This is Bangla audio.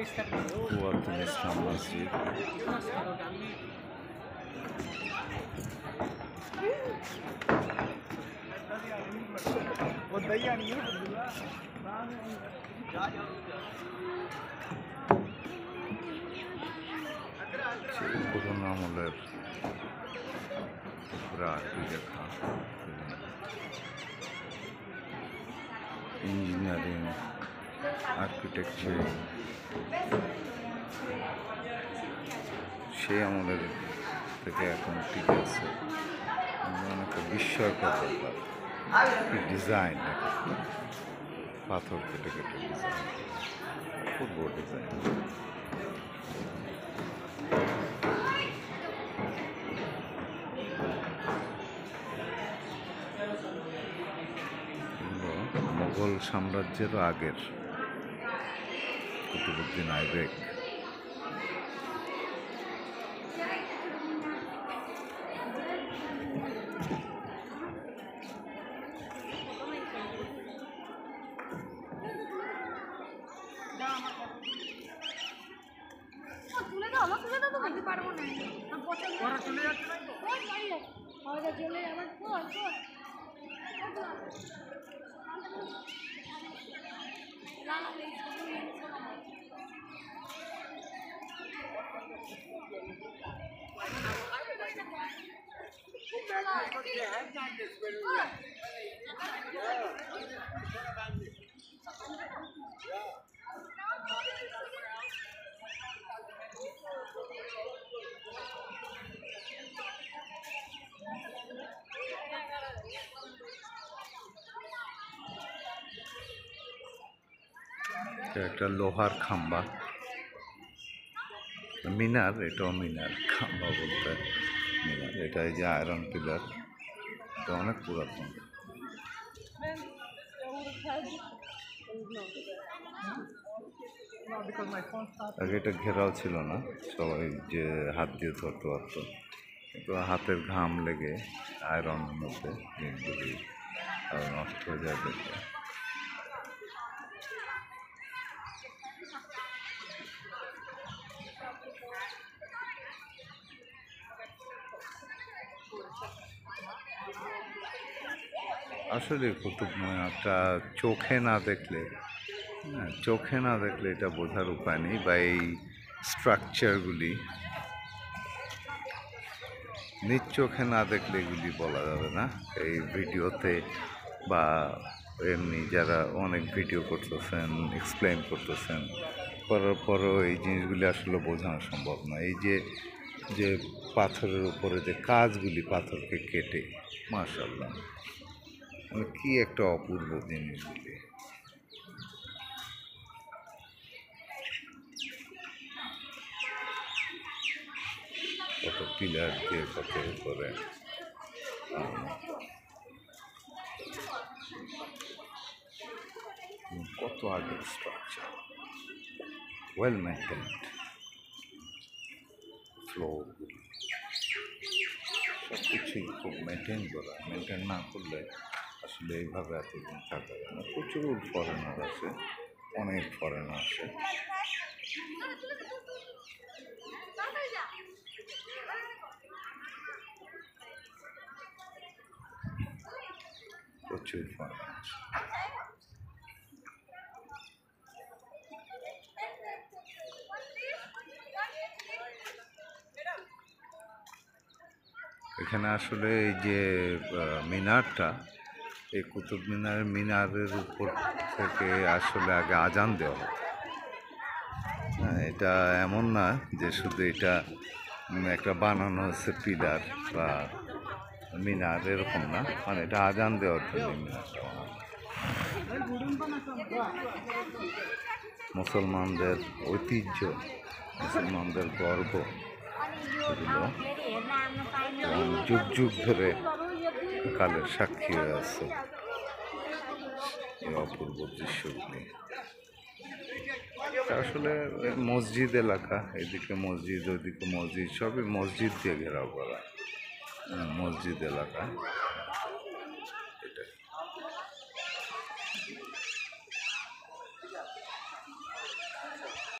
পুরাতন ইসলাম মসজিদ। পুরোনো আমলের লেখা ইঞ্জিনিয়ারিং, আর্কিটেকচার সেই আমলের থেকে এখন টিকে আছে। অনেকটা বিস্ময়কর ব্যাপার, ডিজাইন, পাথর কেটে কেটে ডিজাইন, খুব বড় ডিজাইন। মোগল সাম্রাজ্যেরও আগের কুতুবউদ্দিন আইবেক। একটা লোহার খাম্বা, মিনার, এটাও মিনার, খাম্বা বলতে মিনার। এটা এই যে আয়রন পিলার, এটা অনেক পুরাতন। আগে এটা ঘেরাও ছিল না, সবাই যে হাত দিয়ে ধরতে পারত, কিন্তু হাতের ঘাম লেগে আয়রনের মধ্যে জিনিসগুলি নষ্ট হয়ে যায় দেখে। আসলে কুতুব মিনারটা চোখে না দেখলে এটা বোঝার উপায় নেই, বা এই স্ট্রাকচারগুলি নিজ চোখে না দেখলে এগুলি বলা যাবে না। এই ভিডিওতে বা এমনি যারা অনেক ভিডিও করতেছেন, এক্সপ্লেন করতেছেন, করার পরও এই জিনিসগুলি আসলে বোঝানো সম্ভব না। এই যে পাথরের উপরে যে কাজগুলি, পাথরকে কেটে, মাশাআল্লাহ, মানে কি একটা অপূর্ব জিনিসগুলি। কত পিলার দিয়ে কত করে, কত আগের স্ট্রাকচার, ওয়েল মেনটেন্ড ফ্লোরগুলি, সব কিছুই খুব মেনটেন করা। মেনটেন না করলে আসলে এইভাবে এতদিন থাকা যায় না। প্রচুর ফরেনার আছে, অনেক ফরেনার আসে। প্রচুর ফরেনার আসে। এখানে আসলে এই যে মিনারটা, এই কুতুব মিনারের উপর থেকে আসলে আগে আজান দেওয়া হয়। হ্যাঁ, এটা এমন না যে শুধু এটা একটা বানানো হচ্ছে পিলার বা মিনার, এরকম না, মানে এটা আজান দেওয়ার জন্য মিনারটা বানানো। মুসলমানদের ঐতিহ্য, মুসলমানদের গর্ব, এগুলো যুগ যুগ ধরে কালের সাক্ষী হয়ে আছে এই অপূর্ব দৃশ্যগুলি। আসলে মসজিদ এলাকা, এদিকে মসজিদ, ওইদিকে মসজিদ, সবই মসজিদ দিয়ে ঘেরাও করা, মসজিদ এলাকা।